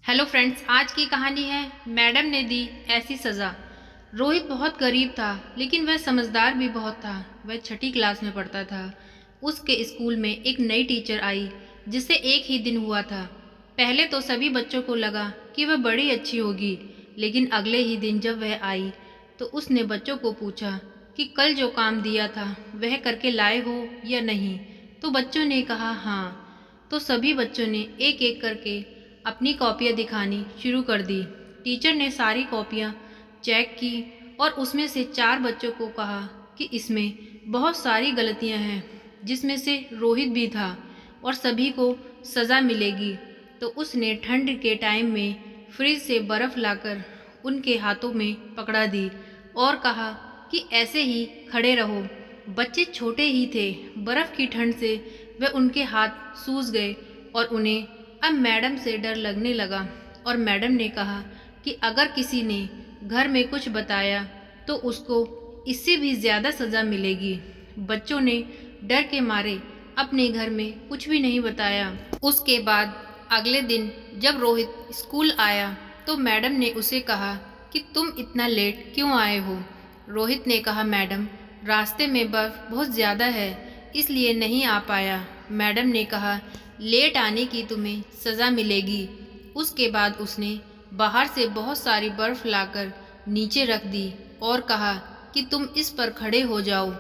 Hello friends, आज की कहानी है मैडम ने दी ऐसी सज़ा। रोहित बहुत गरीब था, लेकिन वह समझदार भी बहुत था। वह छठी क्लास में पढ़ता था। उसके स्कूल में एक नई टीचर आई, जिसे एक ही दिन हुआ था। पहले तो सभी बच्चों को लगा कि वह बड़ी अच्छी होगी, लेकिन अगले ही दिन जब वह आई तो उसने बच्चों को पूछा कि कल जो काम दिया था वह करके लाए हो या नहीं। तो बच्चों ने कहा हाँ। तो सभी बच्चों ने एक एक करके अपनी कॉपियाँ दिखानी शुरू कर दी। टीचर ने सारी कॉपियाँ चेक की और उसमें से 4 बच्चों को कहा कि इसमें बहुत सारी गलतियाँ हैं, जिसमें से रोहित भी था और सभी को सज़ा मिलेगी। तो उसने ठंड के टाइम में फ्रिज से बर्फ़ लाकर उनके हाथों में पकड़ा दी और कहा कि ऐसे ही खड़े रहो। बच्चे छोटे ही थे, बर्फ़ की ठंड से वह उनके हाथ सूज गए और उन्हें अब मैडम से डर लगने लगा। और मैडम ने कहा कि अगर किसी ने घर में कुछ बताया तो उसको इससे भी ज़्यादा सज़ा मिलेगी। बच्चों ने डर के मारे अपने घर में कुछ भी नहीं बताया। उसके बाद अगले दिन जब रोहित स्कूल आया तो मैडम ने उसे कहा कि तुम इतना लेट क्यों आए हो। रोहित ने कहा मैडम, रास्ते में बर्फ़ बहुत ज़्यादा है, इसलिए नहीं आ पाया। मैडम ने कहा लेट आने की तुम्हें सज़ा मिलेगी। उसके बाद उसने बाहर से बहुत सारी बर्फ़ लाकर नीचे रख दी और कहा कि तुम इस पर खड़े हो जाओ,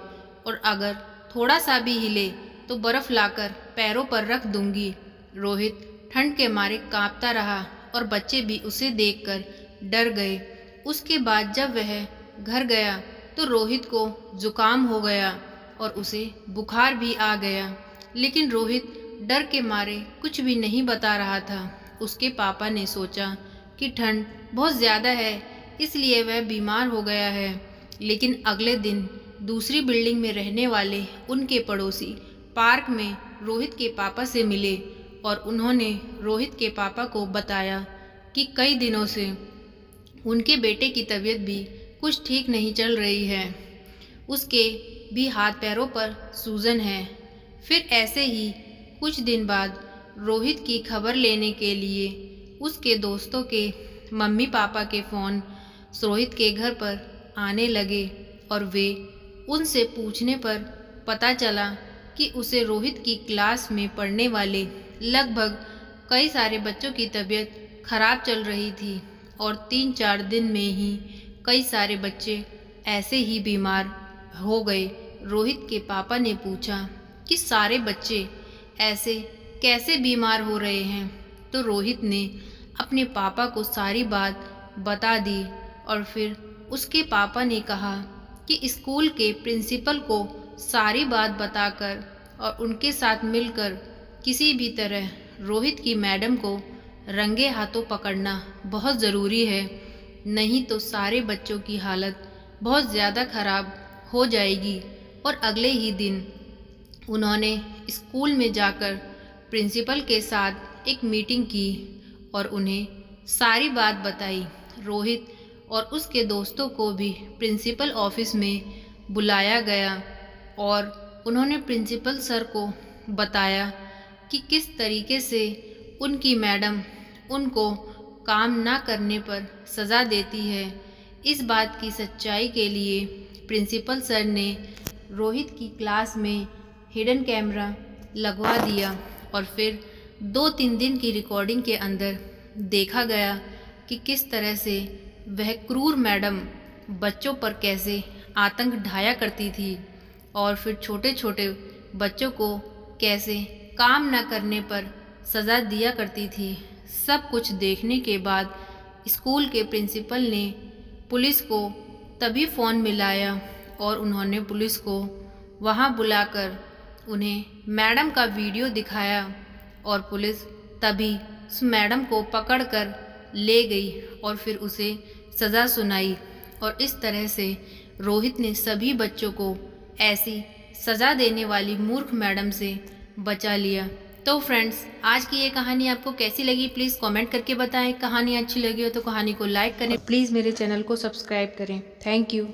और अगर थोड़ा सा भी हिले तो बर्फ़ लाकर पैरों पर रख दूंगी। रोहित ठंड के मारे कांपता रहा और बच्चे भी उसे देखकर डर गए। उसके बाद जब वह घर गया तो रोहित को जुकाम हो गया और उसे बुखार भी आ गया, लेकिन रोहित डर के मारे कुछ भी नहीं बता रहा था। उसके पापा ने सोचा कि ठंड बहुत ज़्यादा है, इसलिए वह बीमार हो गया है। लेकिन अगले दिन दूसरी बिल्डिंग में रहने वाले उनके पड़ोसी पार्क में रोहित के पापा से मिले और उन्होंने रोहित के पापा को बताया कि कई दिनों से उनके बेटे की तबीयत भी कुछ ठीक नहीं चल रही है। उसके भी हाथ पैरों पर सूजन है। फिर ऐसे ही कुछ दिन बाद रोहित की खबर लेने के लिए उसके दोस्तों के मम्मी पापा के फ़ोन रोहित के घर पर आने लगे और वे उनसे पूछने पर पता चला कि उसे रोहित की क्लास में पढ़ने वाले लगभग कई सारे बच्चों की तबीयत खराब चल रही थी और 3-4 दिन में ही कई सारे बच्चे ऐसे ही बीमार हो गए। रोहित के पापा ने पूछा कि सारे बच्चे ऐसे कैसे बीमार हो रहे हैं। तो रोहित ने अपने पापा को सारी बात बता दी और फिर उसके पापा ने कहा कि स्कूल के प्रिंसिपल को सारी बात बताकर और उनके साथ मिलकर किसी भी तरह रोहित की मैडम को रंगे हाथों पकड़ना बहुत ज़रूरी है, नहीं तो सारे बच्चों की हालत बहुत ज़्यादा खराब हो जाएगी। और अगले ही दिन उन्होंने स्कूल में जाकर प्रिंसिपल के साथ एक मीटिंग की और उन्हें सारी बात बताई। रोहित और उसके दोस्तों को भी प्रिंसिपल ऑफिस में बुलाया गया और उन्होंने प्रिंसिपल सर को बताया कि किस तरीके से उनकी मैडम उनको काम ना करने पर सज़ा देती है। इस बात की सच्चाई के लिए प्रिंसिपल सर ने रोहित की क्लास में हिडन कैमरा लगवा दिया और फिर 2-3 दिन की रिकॉर्डिंग के अंदर देखा गया कि किस तरह से वह क्रूर मैडम बच्चों पर कैसे आतंक ढाया करती थी और फिर छोटे छोटे बच्चों को कैसे काम न करने पर सज़ा दिया करती थी। सब कुछ देखने के बाद स्कूल के प्रिंसिपल ने पुलिस को तभी फ़ोन मिलाया और उन्होंने पुलिस को वहाँ बुलाकर उन्हें मैडम का वीडियो दिखाया और पुलिस तभी उस मैडम को पकड़कर ले गई और फिर उसे सज़ा सुनाई। और इस तरह से रोहित ने सभी बच्चों को ऐसी सज़ा देने वाली मूर्ख मैडम से बचा लिया। तो फ्रेंड्स, आज की ये कहानी आपको कैसी लगी प्लीज़ कमेंट करके बताएं। कहानी अच्छी लगी हो तो कहानी को लाइक करें, प्लीज़ मेरे चैनल को सब्सक्राइब करें। Thank you.